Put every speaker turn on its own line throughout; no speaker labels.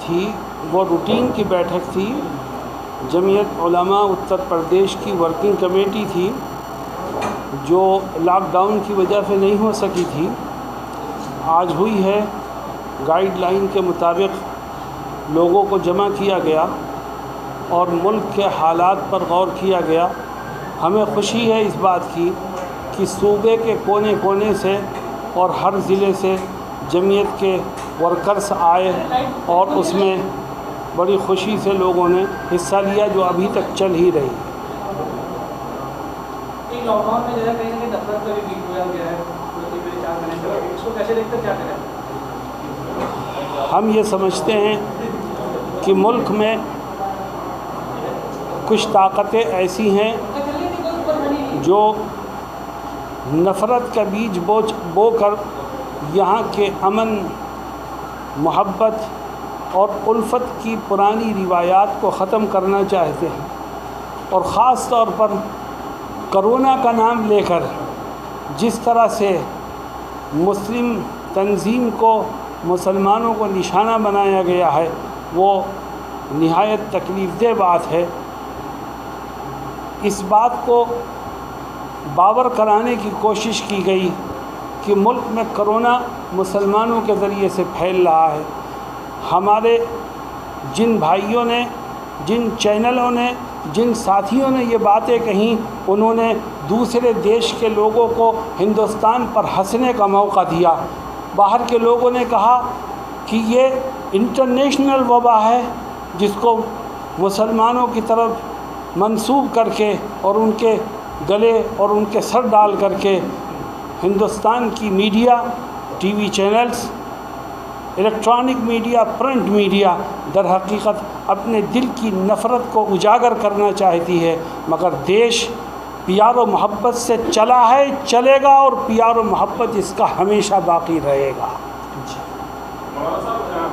تھی وہ روٹین کی بیٹھک تھی، جمعیت علماء اتر پردیش کی ورکنگ کمیٹی تھی جو لاک ڈاؤن کی وجہ سے نہیں ہو سکی تھی، آج ہوئی ہے۔ گائیڈ لائن کے مطابق لوگوں کو جمع کیا گیا اور ملک کے حالات پر غور کیا گیا۔ ہمیں خوشی ہے اس بات کی کہ صوبے کے کونے کونے سے اور ہر ضلع سے جمعیت کے ورکرز آئے اور اس میں بڑی خوشی سے لوگوں نے حصہ لیا، جو ابھی تک چل ہی رہی ہے۔ ہم یہ سمجھتے ہیں کہ ملک میں کچھ طاقتیں ایسی ہیں جو نفرت کا بیج بو کر یہاں کے امن، محبت اور الفت کی پرانی روایات کو ختم کرنا چاہتے ہیں، اور خاص طور پر کرونا کا نام لے کر جس طرح سے مسلم تنظیم کو، مسلمانوں کو نشانہ بنایا گیا ہے، وہ نہایت تکلیف دہ بات ہے۔ اس بات کو باور کرانے کی کوشش کی گئی کہ ملک میں کرونا مسلمانوں کے ذریعے سے پھیل رہا ہے۔ ہمارے جن بھائیوں نے، جن چینلوں نے، جن ساتھیوں نے یہ باتیں کہیں، انہوں نے دوسرے دیش کے لوگوں کو ہندوستان پر ہنسنے کا موقع دیا۔ باہر کے لوگوں نے کہا کہ یہ انٹرنیشنل وبا ہے، جس کو مسلمانوں کی طرف منسوب کر کے اور ان کے گلے اور ان کے سر ڈال کر کے ہندوستان کی media, T V channels, electronic media, print media در حقیقت اپنے دل کی نفرت کو اجاگر کرنا چاہتی ہے، مگر دیش پیار و محبت سے چلا ہے، چلے گا، اور پیار و محبت اس کا ہمیشہ باقی رہے گا۔
مولانا صاحب،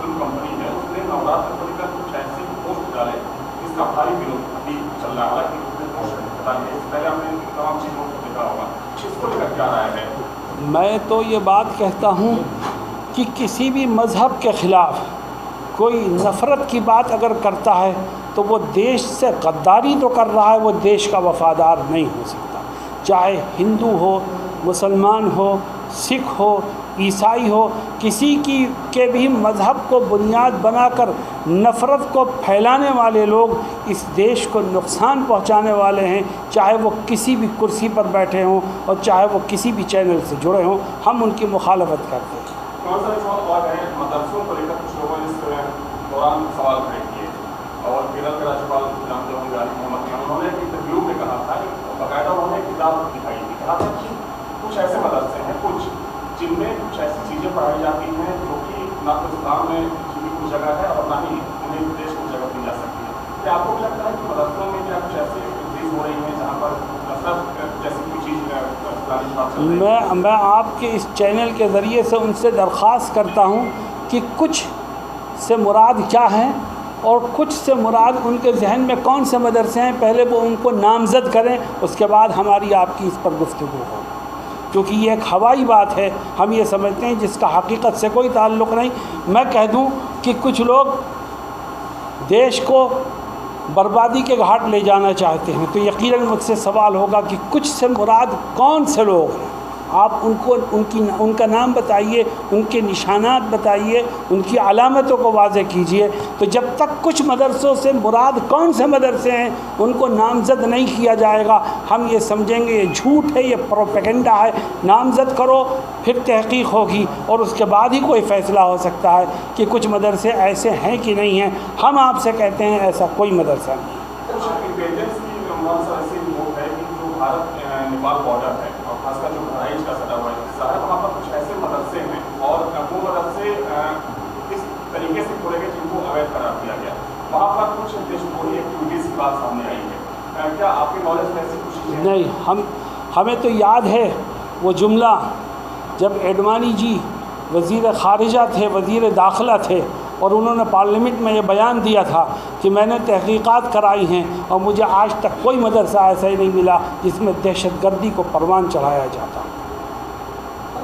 فلم کمپنی ہے، اس نے نوراتر کو لے کر کچھ ایسے پوسٹ ڈالے جس کا بھاری وروਧ ابھی چل رہا ہے۔ حالانکہ اس نے پوسٹ ڈالے، اس سے پہلے ہم نے تمام چیزوں کو دیکھا ہوگا، اس کو لے کر کیا رائے ہے؟
میں تو یہ بات کہتا ہوں کہ کسی بھی مذہب کے خلاف کوئی نفرت کی بات اگر کرتا ہے تو وہ دیش سے غداری تو کر رہا ہے، وہ دیش کا وفادار نہیں ہو سکتا۔ چاہے ہندو ہو، مسلمان ہو، سکھ ہو، عیسائی ہو، کسی کے بھی مذہب کو بنیاد بنا کر نفرت کو پھیلانے والے لوگ اس دیش کو نقصان پہنچانے والے ہیں، چاہے وہ کسی بھی کرسی پر بیٹھے ہوں اور چاہے وہ کسی بھی چینل سے جڑے ہوں، ہم ان کی مخالفت کرتے ہیں۔
مدرسوں کو لے کر کچھ لوگوں نے اس دوران سوال کھڑے کیے، اور کیرل کے راجپال جانتے ہوں گے عارف محمد خان، انہوں نے ایک انٹرویو میں کہا تھا کہ باقاعدہ انہوں نے کتاب دکھائی تھی، کہا تھا کہ کچھ ایسے مدرسے ہیں کچھ جن میں کچھ ایسی چیزیں پڑھائی جاتی ہیں جو کہ نہ تو اسلام میں کی کوئی جگہ ہے اور نہ ہی انہیں دیش کو جگہ دی جا سکتی ہے۔ کیا آپ کو بھی لگتا ہے کہ مدرسوں میں کیا کچھ ایسی چیز ہو رہی ہیں جہاں پر نفرت جیسی کوئی چیز
میں آپ کے اس چینل کے ذریعے سے ان سے درخواست کرتا ہوں کہ کچھ سے مراد کیا ہیں اور کچھ سے مراد ان کے ذہن میں کون سے مدرسے ہیں، پہلے وہ ان کو نامزد کریں، اس کے بعد ہماری آپ کی اس پر گفتگو ہو، کیونکہ یہ ایک ہوائی بات ہے، ہم یہ سمجھتے ہیں جس کا حقیقت سے کوئی تعلق نہیں۔ میں کہہ دوں کہ کچھ لوگ دیش کو بربادی کے گھاٹ لے جانا چاہتے ہیں، تو یقیناً مجھ سے سوال ہوگا کہ کچھ سے مراد کون سے لوگ ہیں، آپ ان کا نام بتائیے، ان کے نشانات بتائیے، ان کی علامتوں کو واضح کیجئے۔ تو جب تک کچھ مدرسوں سے مراد کون سے مدرسے ہیں ان کو نامزد نہیں کیا جائے گا، ہم یہ سمجھیں گے یہ جھوٹ ہے، یہ پروپیگنڈا ہے۔ نامزد کرو، پھر تحقیق ہوگی اور اس کے بعد ہی کوئی فیصلہ ہو سکتا ہے کہ کچھ مدرسے ایسے ہیں کہ نہیں ہیں۔ ہم آپ سے کہتے ہیں ایسا کوئی مدرسہ نہیں۔
نیپال بارڈر ہے اور خاص کر جو بہرائچ کا سٹا ہوا حصہ ہے، وہاں پر کچھ ایسے مدرسے ہیں اور وہ مدرسے اس طریقے سے کھولے گئے جن کو اویدھ قرار دیا گیا، وہاں پر کچھ دیش دروہی ایکٹیویٹیز کی بات سامنے آئی ہے۔ کیا آپ کی نالج میں ایسی کچھ چیزیں؟
نہیں، ہمیں تو یاد ہے وہ جملہ جب ایڈوانی جی وزیر خارجہ تھے، وزیر داخلہ تھے، اور انہوں نے پارلیمنٹ میں یہ بیان دیا تھا کہ میں نے تحقیقات کرائی ہیں اور مجھے آج تک کوئی مدرسہ ایسا ہی نہیں ملا جس میں دہشت گردی کو پروان چڑھایا جاتا۔